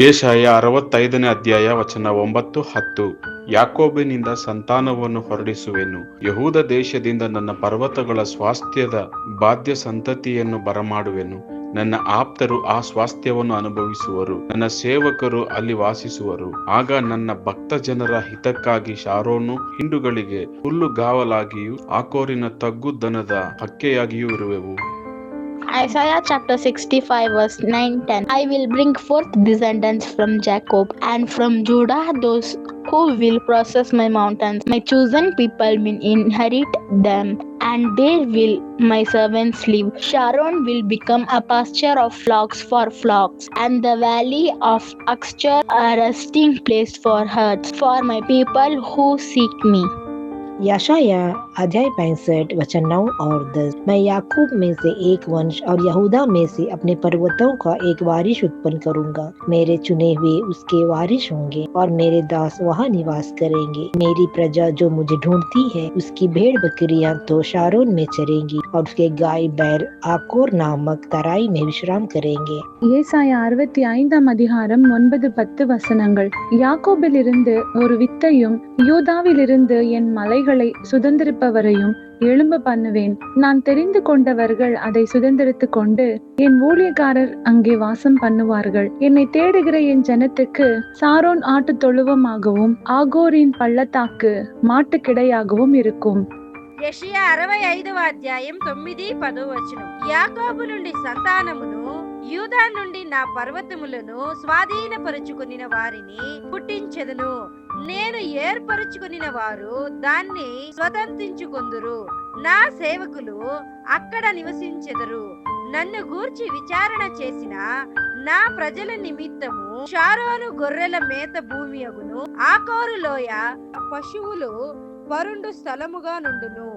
ಯೆಶಾಯ 65ನೇ ಅಧ್ಯಾಯ ವಚನ 9-10. ಯಾಕೋಬಿನಿಂದ ಸಂತಾನವನ್ನು ಹೊರಡಿಸುವೆನು, ಯಹೂದ ದೇಶದಿಂದ ನನ್ನ ಪರ್ವತಗಳ ಸ್ವಾಸ್ಥ್ಯದ ಬಾಧ್ಯ ಸಂತತಿಯನ್ನು ಬರಮಾಡುವೆನು. ನನ್ನ ಆಪ್ತರು ಆ ಸ್ವಾಸ್ಥ್ಯವನ್ನು ಅನುಭವಿಸುವರು, ನನ್ನ ಸೇವಕರು ಅಲ್ಲಿ ವಾಸಿಸುವರು. ಆಗ ನನ್ನ ಭಕ್ತ ಜನರ ಹಿತಕ್ಕಾಗಿ Sharon ಹಿಂಡುಗಳಿಗೆ ಹುಲ್ಲುಗಾವಲಾಗಿಯೂ ಆಕೋರಿನ ತಗ್ಗುದನದ ಹಕ್ಕೆಯಾಗಿಯೂ ಇರುವೆವು. Isaiah chapter 65 verse 9-10. I will bring forth descendants from Jacob and from Judah, those who will possess my mountains. My chosen people will inherit them, and there will my servants live. Sharon will become a pasture of flocks for flocks, and the valley of Akshar a resting place for herds, for my people who seek me. यशाया अध्याय 65 वचन 9 और 10। मैं याकूब में से एक वंश और यहूदा में से अपने पर्वतों का एक वारिश उत्पन्न करूंगा। मेरे चुने हुए उसके वारिश होंगे और मेरे दास वहाँ निवास करेंगे। मेरी प्रजा जो मुझे ढूंढती है, उसकी भेड़ बकरियां तो शारोन में चरेंगी और उसके गाय बैल आकोर नामक तराई में विश्राम करेंगे। ஏசாயா 65ஆம் அதிகாரம் 9-10 வசனங்கள். யாக்கோபிலிருந்து ஒரு வித்தையும் யூதாவிலிருந்து என் மலைகளை சுதந்திரிப்பவரையும் எழும்ப பண்ணுவேன். நான் தெரிந்து கொண்டவர்கள் அதை சுதந்திரித்துக் கொண்டு என் ஊழியக்காரர் அங்கே வாசம் பண்ணுவார்கள். என்னை தேடுகிற என் ஜனத்துக்கு சாரோன் ஆட்டு தொழுவமாகவும் ஆகோரின் பள்ளத்தாக்கு மாட்டுக்கிடையாகவும் இருக்கும். యెషయా 65వ అధ్యాయం 9-10 వచనం. యాకోబు నుండి సంతానమును, యూదా నుండి నా పర్వతములను స్వాధీనపరుచుకొనిన వారిని పుట్టించెదను. నేను ఏర్పరుచుకొనిన వారు దాన్ని స్వతంత్రించుకొందురు. నా సేవకులు అక్కడ నివసించెదరు. నన్ను గూర్చి విచారణ చేసిన నా ప్రజల నిమిత్తము షారోను గొర్రెల మేత భూమి అగును, ఆకోరు లోయ పశువులు పరుండు స్థలముగా నుండును.